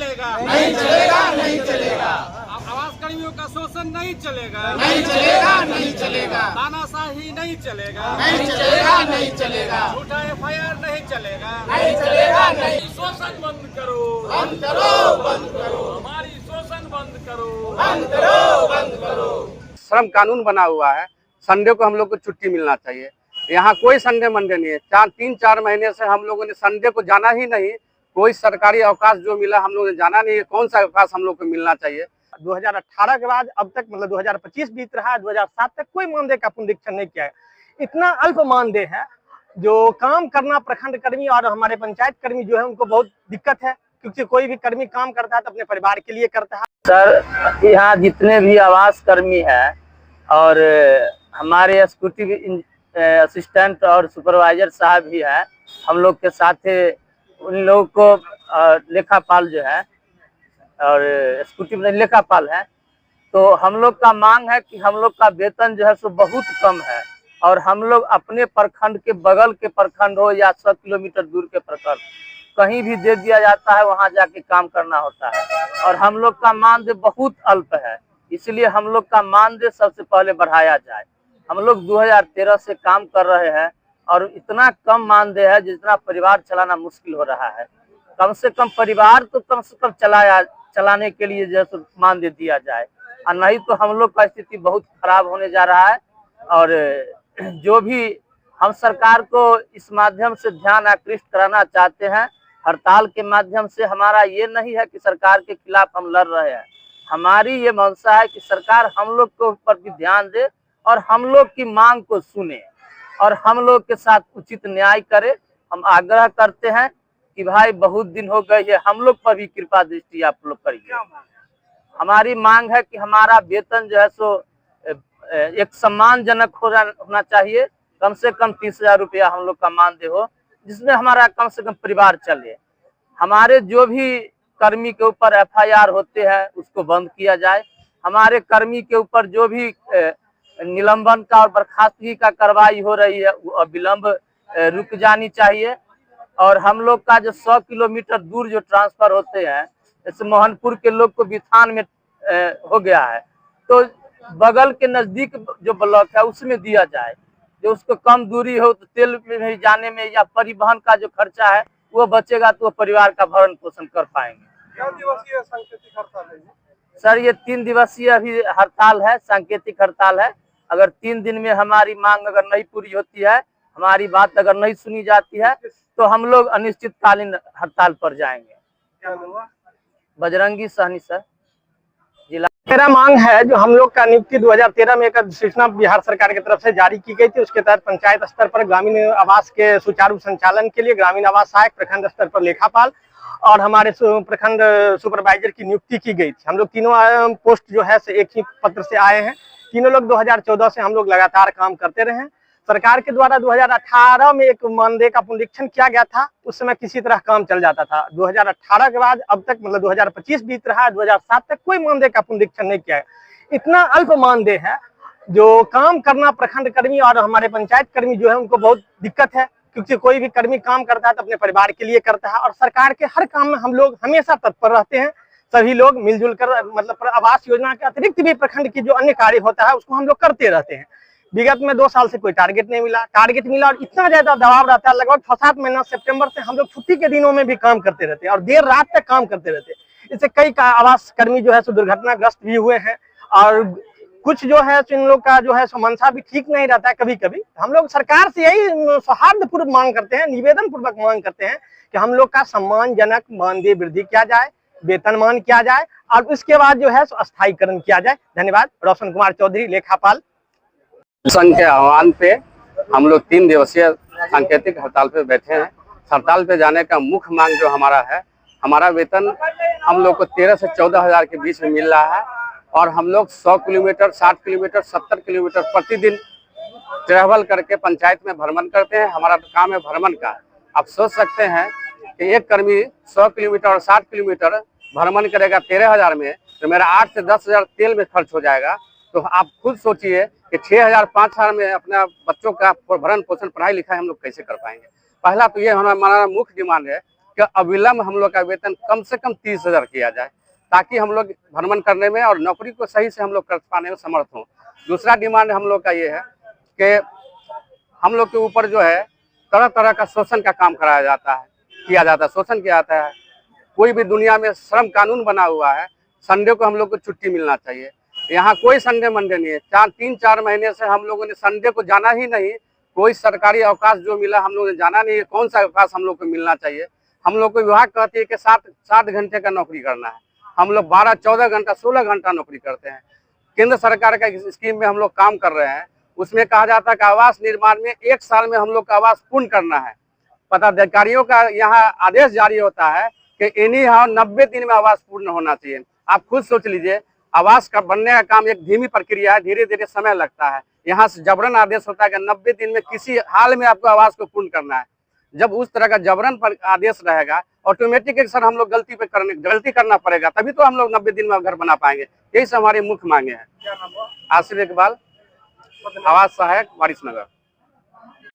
चलेगा, नहीं चलेगा, नहीं चलेगा। आवास कर्मियों का शोषण नहीं चलेगा, नहीं चलेगा, नहीं चलेगा। तानाशाही नहीं चलेगा, नहीं चलेगा, नहीं चलेगा। झूठा FIR नहीं चलेगा, नहीं चलेगा, नहीं। शोषण बंद करो, बंद करो, बंद करो। हमारी शोषण बंद करो, बंद करो, बंद करो। श्रम कानून बना हुआ है, संडे को हम लोग को छुट्टी मिलना चाहिए। यहाँ कोई संडे मंडे नहीं है। 3-4 महीने से हम लोगों ने संडे को जाना ही नहीं। कोई सरकारी अवकाश जो मिला हम लोगों ने जाना नहीं है। कौन सा अवकाश हम लोग को मिलना चाहिए? 2018 के बाद अब तक मतलब 2025 बीत रहा है, 2007 तक कोई मानदेय का पुनरीक्षण नहीं किया है। इतना अल्प मानदेय है जो काम करना प्रखंड कर्मी और हमारे पंचायत कर्मी जो है उनको बहुत दिक्कत है, क्योंकि कोई भी कर्मी काम करता है तो अपने परिवार के लिए करता है। सर, यहाँ जितने भी आवास कर्मी हैं और हमारे एग्जीक्यूटिव असिस्टेंट और सुपरवाइजर साहब भी हैं, हम लोग के साथ उन लोगों को लेखापाल जो है और एग्जीक्यूटिव लेखापाल है, तो हम लोग का मांग है कि हम लोग का वेतन जो है सो बहुत कम है और हम लोग अपने प्रखंड के बगल के प्रखंड हो या 100 किलोमीटर दूर के प्रखंड कहीं भी दे दिया जाता है, वहां जाके काम करना होता है और हम लोग का मानदेय बहुत अल्प है। इसलिए हम लोग का मानदेय सबसे पहले बढ़ाया जाए। हम लोग 2013 से काम कर रहे हैं और इतना कम मानदेय है जितना परिवार चलाना मुश्किल हो रहा है। कम से कम परिवार तो कम से कम चलाने के लिए जैसे मानदेय दिया जाए, और नहीं तो हम लोग का स्थिति बहुत खराब होने जा रहा है। और जो भी हम सरकार को इस माध्यम से ध्यान आकृष्ट कराना चाहते हैं, हड़ताल के माध्यम से हमारा ये नहीं है कि सरकार के खिलाफ हम लड़ रहे हैं। हमारी ये मंशा है कि सरकार हम लोग के ऊपर भी ध्यान दे और हम लोग की मांग को सुने और हम लोग के साथ उचित न्याय करे। हम आग्रह करते हैं कि भाई बहुत दिन हो गए है, हम लोग पर भी कृपा दृष्टि आप लोग करिए। हमारी मांग है कि हमारा वेतन जो है सो एक सम्मानजनक होना चाहिए। कम से कम 30,000 रुपया हम लोग का मानदेय हो, जिसमें हमारा कम से कम परिवार चले। हमारे जो भी कर्मी के ऊपर FIR होते हैं उसको बंद किया जाए। हमारे कर्मी के ऊपर जो भी निलंबन का और बर्खास्तगी का कार्रवाई हो रही है वो अविलंब रुक जानी चाहिए। और हम लोग का जो 100 किलोमीटर दूर जो ट्रांसफर होते हैं, जैसे मोहनपुर के लोग को बिथान में हो गया है, तो बगल के नजदीक जो ब्लॉक है उसमें दिया जाए। जो उसको कम दूरी हो तो तेल में जाने में या परिवहन का जो खर्चा है वो बचेगा तो वो परिवार का भरण पोषण कर पाएंगे। क्या दिवसीय सांकेतिक हड़ताल है? सर, ये 3 दिवसीय अभी हड़ताल है, सांकेतिक हड़ताल है। अगर 3 दिन में हमारी मांग अगर नहीं पूरी होती है, हमारी बात अगर नहीं सुनी जाती है, तो हम लोग अनिश्चितकालीन हड़ताल पर जाएंगे। क्या हुआ? बजरंगी सहनी सर, जिला। मेरा मांग है जो हम लोग का नियुक्ति 2013 में एक अधिसूचना बिहार सरकार की तरफ से जारी की गई थी। उसके तहत पंचायत स्तर पर ग्रामीण आवास के सुचारू संचालन के लिए ग्रामीण आवास सहायक, प्रखंड स्तर पर लेखापाल और हमारे प्रखंड सुपरवाइजर की नियुक्ति की गई थी। हम लोग तीनों पोस्ट जो है से एक ही पत्र से आए हैं। तीनों लोग 2014 से हम लोग लगातार काम करते रहे हैं। सरकार के द्वारा 2018 में एक मानदेय का पुनरीक्षण किया गया था, उस समय किसी तरह काम चल जाता था। 2018 के बाद अब तक मतलब 2025 बीत रहा है, 2007 तक कोई मानदेय का पुनरीक्षण नहीं किया है। इतना अल्प मानदेय है जो काम करना प्रखंड कर्मी और हमारे पंचायत कर्मी जो है उनको बहुत दिक्कत है, क्योंकि कोई भी कर्मी काम करता है तो अपने परिवार के लिए करता है और सरकार के हर काम में हम लोग हमेशा तत्पर रहते हैं। सभी लोग मिलजुल कर मतलब आवास योजना के अतिरिक्त भी प्रखंड की जो अन्य कार्य होता है उसको हम लोग करते रहते हैं। विगत में 2 साल से कोई टारगेट नहीं मिला, टारगेट मिला और इतना ज्यादा दबाव रहता है। लगभग 6-7 महीना सितंबर से हम लोग छुट्टी के दिनों में भी काम करते रहते हैं और देर रात तक काम करते रहते हैं। इससे कई आवास कर्मी जो है सो दुर्घटनाग्रस्त भी हुए हैं और कुछ जो है इन लोग का जो है सो मंशा भी ठीक नहीं रहता है। कभी कभी हम लोग सरकार से यही सौहार्दपूर्वक मांग करते हैं, निवेदन पूर्वक मांग करते हैं कि हम लोग का सम्मानजनक मानदेय वृद्धि किया जाए, वेतनमान किया जाए और उसके बाद जो है सो अस्थायीकरण किया जाए। धन्यवाद। रोशन कुमार चौधरी, लेखापाल। संघ के आह्वान पे हम लोग 3 दिवसीय सांकेतिक हड़ताल पे बैठे हैं। हड़ताल पे जाने का मुख्य मांग जो हमारा है, हमारा वेतन हम लोग को 13 से 14 हजार के बीच में मिल रहा है और हम लोग 100 किलोमीटर, 60 किलोमीटर, 70 किलोमीटर प्रतिदिन ट्रैवल करके पंचायत में भ्रमण करते हैं। हमारा काम है भ्रमण का। आप सोच सकते हैं कि एक कर्मी 100 किलोमीटर और 60 किलोमीटर भ्रमण करेगा 13,000 में, तो मेरा 8 से 10 हजार तेल में खर्च हो जाएगा। तो आप खुद सोचिए कि 6,000 5,000 में अपना बच्चों का भरण पोषण, पढ़ाई लिखाई हम लोग कैसे कर पाएंगे। पहला तो ये हमारा मुख्य डिमांड है कि अविलंब हम लोग का वेतन कम से कम 30,000 किया जाए, ताकि हम लोग भ्रमण करने में और नौकरी को सही से हम लोग कर पाने में समर्थ हों। दूसरा डिमांड हम लोग का ये है कि हम लोग के ऊपर जो है तरह तरह का शोषण का काम कराया जाता है, किया जाता है, शोषण किया जाता है। कोई भी दुनिया में श्रम कानून बना हुआ है, संडे को हम लोग को छुट्टी मिलना चाहिए। यहाँ कोई संडे मंडे नहीं है। 3-4 महीने से हम लोगों ने संडे को जाना ही नहीं। कोई सरकारी अवकाश जो मिला हम लोगों ने जाना नहीं है। कौन सा अवकाश हम लोग को मिलना चाहिए? हम लोग को विभाग कहती है कि 7 घंटे का नौकरी करना है। हम लोग 12, 14 घंटा, 16 घंटा नौकरी करते हैं। केंद्र सरकार का स्कीम में हम लोग काम कर रहे हैं, उसमें कहा जाता है कि आवास निर्माण में 1 साल में हम लोग का आवास पूर्ण करना है। पदाधिकारियों का यहाँ आदेश जारी होता है कि इन्हीं यहाँ 90 दिन में आवास पूर्ण होना चाहिए। आप खुद सोच लीजिए, आवास का बनने का काम एक धीमी प्रक्रिया है, धीरे धीरे समय लगता है। यहाँ से जबरन आदेश होता है कि 90 दिन में किसी हाल में आपको आवास को पूर्ण करना है। जब उस तरह का जबरन पर आदेश रहेगा, ऑटोमेटिक सर हम लोग गलती करना पड़ेगा, तभी तो हम लोग 90 दिन में घर बना पाएंगे। यही सब हमारी मुख्य मांगे हैं। आसिफ इकबाल, आवास सहायक, वारिसनगर।